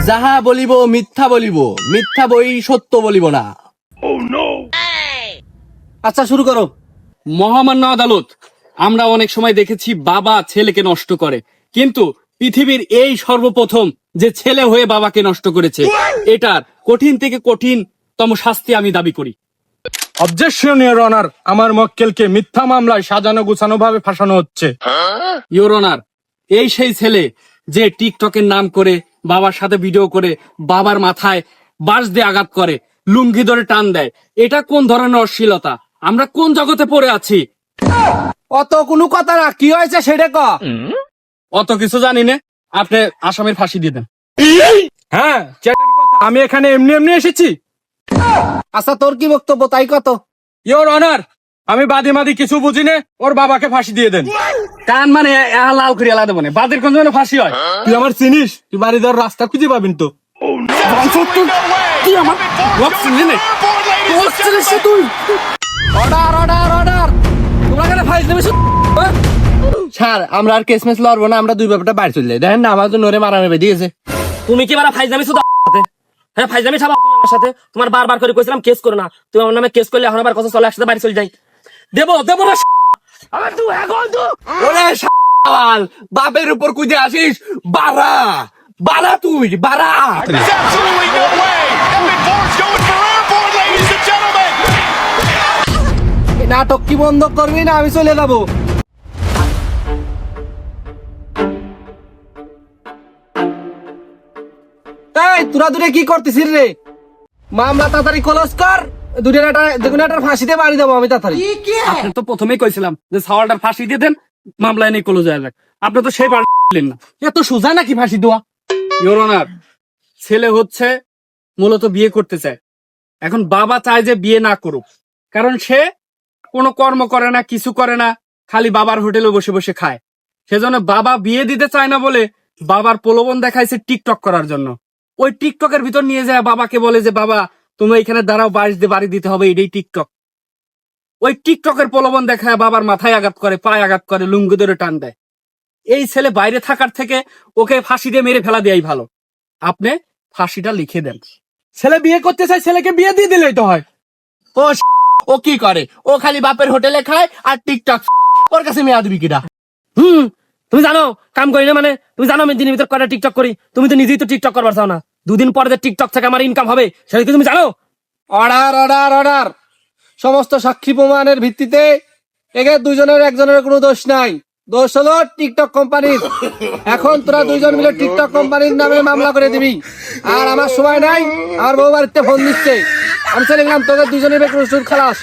যাহা বলিব মিথ্যা বলিব, মিথ্যা বই সত্য বলিব না। আচ্ছা শুরু করো। মহামান্য আদালত, আমরা অনেক সময় দেখেছি বাবা ছেলেকে নষ্ট করে, কিন্তু পৃথিবীর এই সর্বপ্রথম যে ছেলে হয়ে বাবাকে নষ্ট করেছে, এটার কঠিন থেকে কঠিনতম শাস্তি আমি দাবি করি। অবজেকশন ইওর অনার, আমার মক্কেলকে মিথ্যা মামলায় সাজানো গুছানো ভাবে ফাঁসানো হচ্ছে। ইওর অনার, এই সেই ছেলে যে টিকটকের নাম করে বাবার সাথে ভিডিও করে বাবার মাথায় বাঁশ দিয়ে আঘাত করে, লুঙ্গি ধরে টান দেয়। এটা কোন ধরনের অশ্লীলতা? আমরা কোন জগতে পড়ে আছি? অত কোনো কথা না, কি হয়েছে সেটা ক। অত কিছু জানি না, আপনি আসামির ফাঁসি দিয়ে দেন। হ্যাঁ, চ্যাটের কথা, আমি এখানে এমনি এমনি এসেছি। আচ্ছা তোর কি বক্তব্য তাই কত। ইওর অনার, আমি বাদী মাদি কিছু বুঝি না, ওর বাবাকে ফাঁসি দিয়ে দেন। কান মানে লাল করিয়া লাদে মানে বাদের কোন জন্য ফাঁসি হয়? তুই আমার চিনিস? তুই বাড়ি দেওয়ার রাস্তা খুঁজে পাবিন তো। তুই আমার লোক চিনলি না? লোক চিনিস না তুই? Order order order. তোমরা কেন ফাইজ দেবে? স্যার আমরা আর কেস মেস লড়বো না, আমরা দুই ব্যাপারটা বাড়ি চলে যাই। দেখেন না আমার জন্য ওরে মারা নেবে দিয়েছে। তুমি কি বারা ফাইজলামি শুধু সাথে? হ্যাঁ ফাইজলামি ছাড়া তুমি আমার সাথে। তোমার বারবার করে কইছিলাম কেস করো না, তুমি আমার নামে কেস করলে এখন আবার কথা চলে একসাথে বাড়ি চলে যাই। দেবো দেবো না আমার তুই এখন তো ওরে শাল, বাপের উপর কুদে আসিস, বাড়া বাড়া তুই বাড়া। There's absolutely no way! Epic Force going for airborne, ladies and gentlemen! এই নাটক কি বন্ধ করবি না আমি চলে যাবো। এই তোরা দূরে কি করতেছিস রে? মামলা তাড়াতাড়ি ক্লোজ কর, দুজনের ফাঁসিতে বাড়ি দেবো আমি তাড়াতাড়ি। আপনি তো প্রথমেই কইছিলাম যে সাওয়ালটার ফাঁসি দিয়ে দেন, মামলায় নিয়ে কলো যায় যাক। আপনি তো সেই পারলেন না। এত সোজা নাকি ফাঁসি দেওয়া? ইওর অনার, ছেলে হচ্ছে মূলত বিয়ে করতে চায়। এখন বাবা চায় যে বিয়ে না করুক, কারণ সে কোনো কর্ম করে না, কিছু করে না, খালি বাবার হোটেলে বসে বসে খায়। সেজন্য বাবা বিয়ে দিতে চায় না বলে বাবার প্রলোভন দেখাইছে টিকটক করার জন্য। ওই টিকটকের ভিতর নিয়ে যায় বাবাকে বলে যে বাবা তুমি এখানে দাঁড়াও, বাঁশ দিয়ে বাড়ি দিতে হবে, এটাই টিকটক। ওই টিকটকের প্রলোভন দেখায় বাবার মাথায় আঘাত করে, পায়ে আঘাত করে, লুঙ্গি ধরে টান দেয়। এই ছেলে বাইরে থাকার থেকে ওকে ফাঁসি দিয়ে মেরে ফেলা দেয়াই ভালো। আপনি ফাঁসিটা লিখে দেন। ছেলে বিয়ে করতে চাই, ছেলেকে বিয়ে দিয়ে দিলেই তো হয়। ও ও কি করে? ও খালি বাপের হোটেলে খায় আর টিকটক। ওর কাছে মেয়ে দিবি কিনা? তুমি জানো কাম করি না মানে? তুমি জানো আমি দিনের ভিতর কয়টা টিকটক করি? তুমি তো নিজেই তো টিকটক করবার চাও না। দুদিন পরে যে টিকটক থেকে আমার ইনকাম হবে সেটা কি তুমি জানো? Order order order. সমস্ত সাক্ষী প্রমাণের ভিত্তিতে একে দুজনের একজনের কোনো দোষ নাই, দোষ হলো টিকটক কোম্পানির। এখন তোরা দুইজন মিলে টিকটক কোম্পানির নামে মামলা করে দিবি। আর আমার সময় নাই, আমার বউ বাড়িতে ফোন দিচ্ছে, আমি চলে গেলাম। তোদের দুজনের বেকুর খালাস।